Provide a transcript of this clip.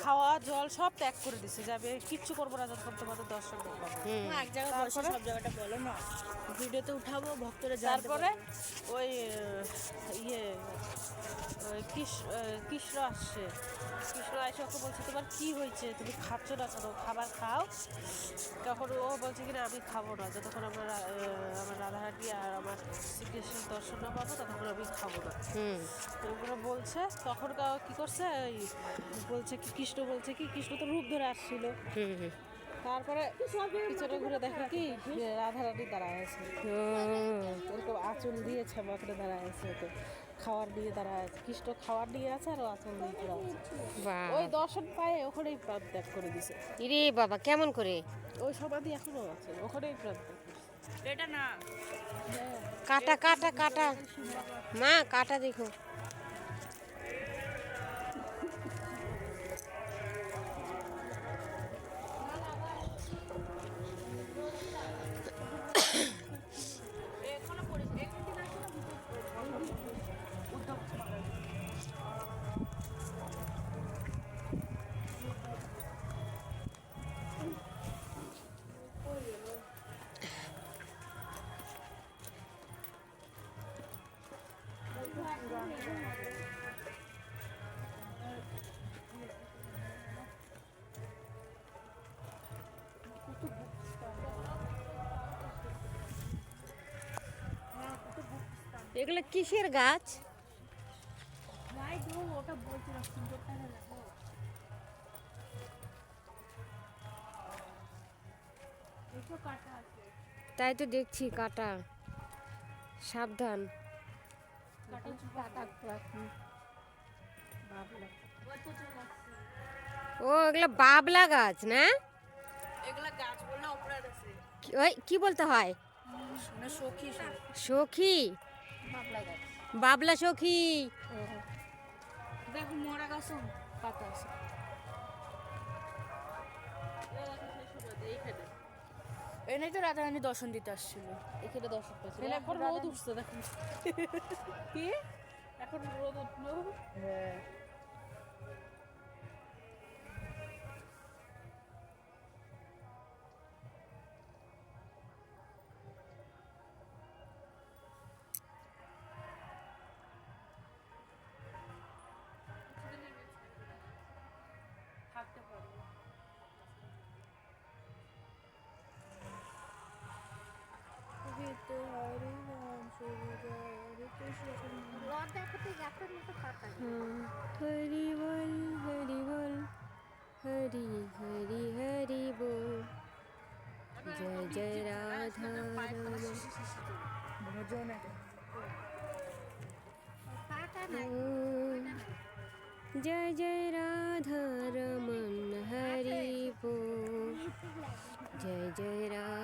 খাওয়া জল সব ত্যাগ করে দিছে, যাবে কিচ্ছু করবো না যতক্ষণ তোমাদের দর্শন দেখবো। এক জায়গায় বসে সব জায়গাটা বলো না, ভিডিওতে উঠাবো ভক্তরা। তারপরে ওই ইয়ে কৃষ্ণ আসছে, কৃষ্ণ এসে ওকে বলছে তোমার কি হয়েছে, তুমি খাচ্ছ না কেন, খাবার খাও। তখন ও বলছে কিনা আমি খাবো না, যতক্ষণ আমার রাধারানী আর আমার শ্রীকৃষ্ণের দর্শন না পাবো ততক্ষণ আমি খাবো না। ওগুলো বলছে, তখন কি করছে ওই বলছে কি কৃষ্ণ বলছে কি, কৃষ্ণ তো রূপ ধরে আসছিল। তারপরে পিছনে ঘুরে দেখে কি রাধারানী দাঁড়ায় আছে, এরকম আঁচল দিয়ে ছাপা করে দাঁড়ায় আছে, ওকে খাওয়ার দিয়ে দাঁড়ায় আছে, কৃষ্ণ খাওয়ার দিয়ে আছে আর আঁচল দিয়ে দাঁড়ায় আছে। ওই দর্শন পায় ওখানেই প্রাণ ত্যাগ করে দিছে। ইরে বাবা, কেমন করে? ওই সমাধি এখনো আছে, ওখানেই প্রাণ ত্যাগ করছে। এটা না, কাটা কাটা কাটা মা, কাটা দেখো। এগুলো কিসের গাছ? তাই তো দেখছি কাটা, সাবধান। ও এগুলো বাবলা গাছ না? এগুলা গাছ বললে অপরাধ আছে। ওই কি বলতে হয়? সখী, সখী, বাবলা গাছ। বাবলা সখী। দেখো মরা গাছ পাতা আছে। এনেই তো রাধারানী দর্শন দিতে আসছিল, এখানে দর্শন পেয়েছিল। এখন রোদ উঠছে দেখো, কি এখন রোদ উঠলো। হ্যাঁ থাকতে পারবো। হরি বল হরি বল, হরি হরি হরি বল, জয় জয় রাধা জয় জয় রাধা রমন হরি বল, জয় জয় রাধা।